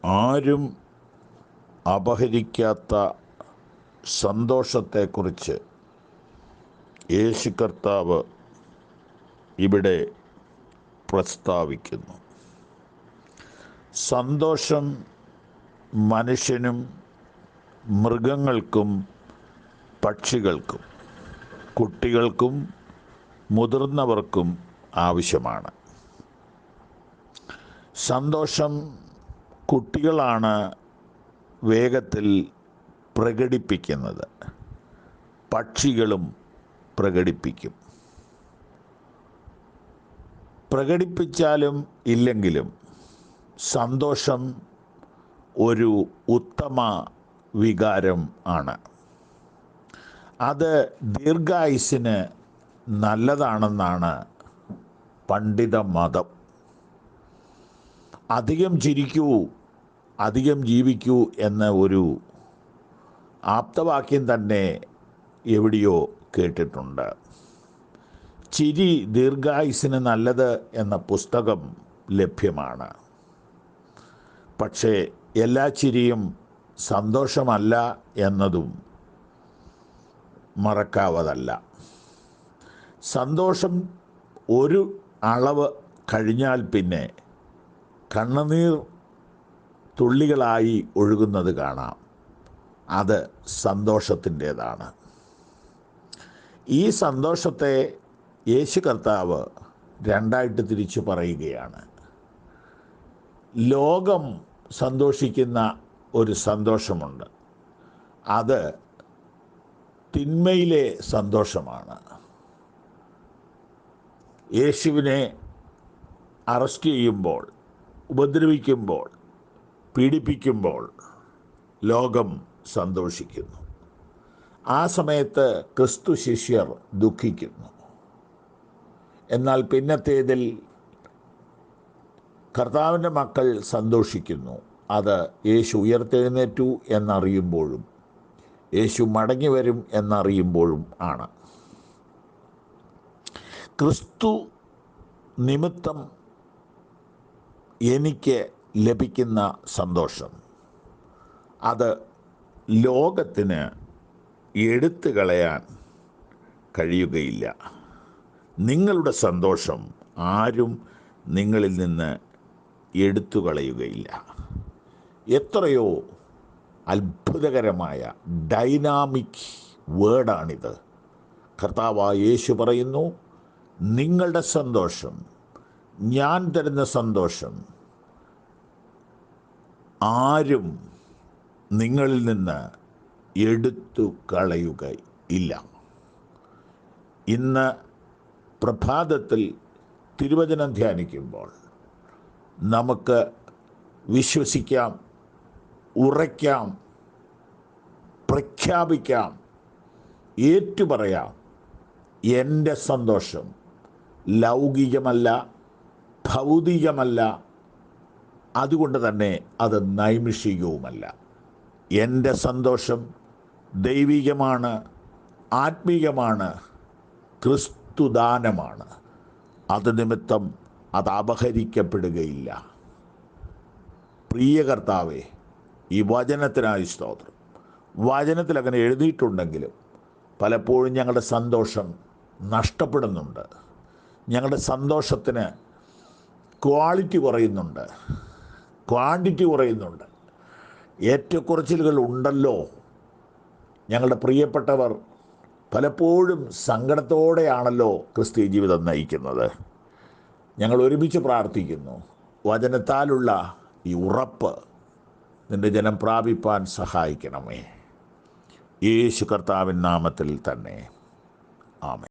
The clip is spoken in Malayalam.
ആരും അപഹരിക്കാത്ത സന്തോഷത്തെക്കുറിച്ച് യേശു കർത്താവ് ഇവിടെ പ്രസ്താവിക്കുന്നു. സന്തോഷം മനുഷ്യനും മൃഗങ്ങൾക്കും പക്ഷികൾക്കും കുട്ടികൾക്കും മുതിർന്നവർക്കും ആവശ്യമാണ്. സന്തോഷം കുട്ടികളാണ് വേഗത്തിൽ പ്രകടിപ്പിക്കുന്നത്. പക്ഷികളും പ്രകടിപ്പിക്കും. പ്രകടിപ്പിച്ചാലും ഇല്ലെങ്കിലും സന്തോഷം ഒരു ഉത്തമ വികാരം ആണ്. അത് ദീർഘായുസ്സിന് നല്ലതാണെന്നാണ് പണ്ഡിത മതം. അധികം ചിരിക്കൂ, അധികം ജീവിക്കൂ എന്ന ഒരു ആപ്തവാക്യം തന്നെ എവിടെയോ കേട്ടിട്ടുണ്ട്. ചിരി ദീർഘായുസ്സിന് നല്ലത് എന്ന പുസ്തകം ലഭ്യമാണ്. പക്ഷേ എല്ലാ ചിരിയും സന്തോഷമല്ല എന്നതും മറക്കാവതല്ല. സന്തോഷം ഒരു അളവ് കഴിഞ്ഞാൽ പിന്നെ കണ്ണുനീർ തുള്ളികളായി ഒഴുകുന്നത് കാണാം. അത് സന്തോഷത്തിൻ്റേതാണ്. ഈ സന്തോഷത്തെ യേശു കർത്താവ് രണ്ടായിട്ട് തിരിച്ചു പറയുകയാണ്. ലോകം സന്തോഷിക്കുന്ന ഒരു സന്തോഷമുണ്ട്. അത് തിന്മയിലെ സന്തോഷമാണ്. യേശുവിനെ അറസ്റ്റ് ചെയ്യുമ്പോൾ, ഉപദ്രവിക്കുമ്പോൾ, പീഡിപ്പിക്കുമ്പോൾ ലോകം സന്തോഷിക്കുന്നു. ആ സമയത്ത് ക്രിസ്തു ശിഷ്യർ ദുഃഖിക്കുന്നു. എന്നാൽ പിന്നത്തേതിൽ കർത്താവിൻ്റെ മക്കൾ സന്തോഷിക്കുന്നു. അത് യേശു ഉയർത്തെഴുന്നേറ്റു എന്നറിയുമ്പോഴും യേശു മടങ്ങി വരും എന്നറിയുമ്പോഴും ആണ്. ക്രിസ്തു നിമിത്തം എനിക്ക് ലഭിക്കുന്ന സന്തോഷം അത് ലോകത്തിന് എടുത്തു കളയാൻ കഴിയുകയില്ല. നിങ്ങളുടെ സന്തോഷം ആരും നിങ്ങളിൽ നിന്ന് എടുത്തു കളയുകയില്ല. എത്രയോ അത്ഭുതകരമായ ഡൈനാമിക് വേർഡാണിത്. കർത്താവായ യേശു പറയുന്നു, നിങ്ങളുടെ സന്തോഷം, ഞാൻ തരുന്ന സന്തോഷം ആരും നിങ്ങളിൽ നിന്ന് എടുത്തു കളയുകയില്ല. ഇന്ന് പ്രഭാതത്തിൽ തിരുവചനം ധ്യാനിക്കുമ്പോൾ നമുക്ക് വിശ്വസിക്കാം, ഉറയ്ക്കാം, പ്രഖ്യാപിക്കാം, ഏറ്റുപറയാം, എൻ്റെ സന്തോഷം ലൗകികമല്ല, ഭൗതികമല്ല, അതുകൊണ്ട് തന്നെ അത് നൈമിഷികവുമല്ല. എൻ്റെ സന്തോഷം ദൈവികമാണ്, ആത്മീയമാണ്, ക്രിസ്തുദാനമാണ്. അത് നിമിത്തം അത് അപഹരിക്കപ്പെടുകയില്ല. പ്രിയ കർത്താവേ, ഈ വചനത്തിനായി സ്തോത്രം. വചനത്തിൽ അങ്ങനെ എഴുതിയിട്ടുണ്ടെങ്കിലും പലപ്പോഴും ഞങ്ങളുടെ സന്തോഷം നഷ്ടപ്പെടുന്നുണ്ട്. ഞങ്ങളുടെ സന്തോഷത്തിന് ക്വാളിറ്റി കുറയുന്നുണ്ട്, ക്വാണ്ടിറ്റി കുറയുന്നുണ്ട്. ഏറ്റക്കുറച്ചിലുകൾ ഉണ്ടല്ലോ. ഞങ്ങളുടെ പ്രിയപ്പെട്ടവർ പലപ്പോഴും സങ്കടത്തോടെയാണല്ലോ ക്രിസ്തീയ ജീവിതം നയിക്കുന്നത്. ഞങ്ങൾ ഒരുമിച്ച് പ്രാർത്ഥിക്കുന്നു, വചനത്താലുള്ള ഈ ഉറപ്പ് നിൻ്റെ ജനം പ്രാപിപ്പാൻ സഹായിക്കണമേ. യേശു കർത്താവിൻ നാമത്തിൽ തന്നെ. ആമേൻ.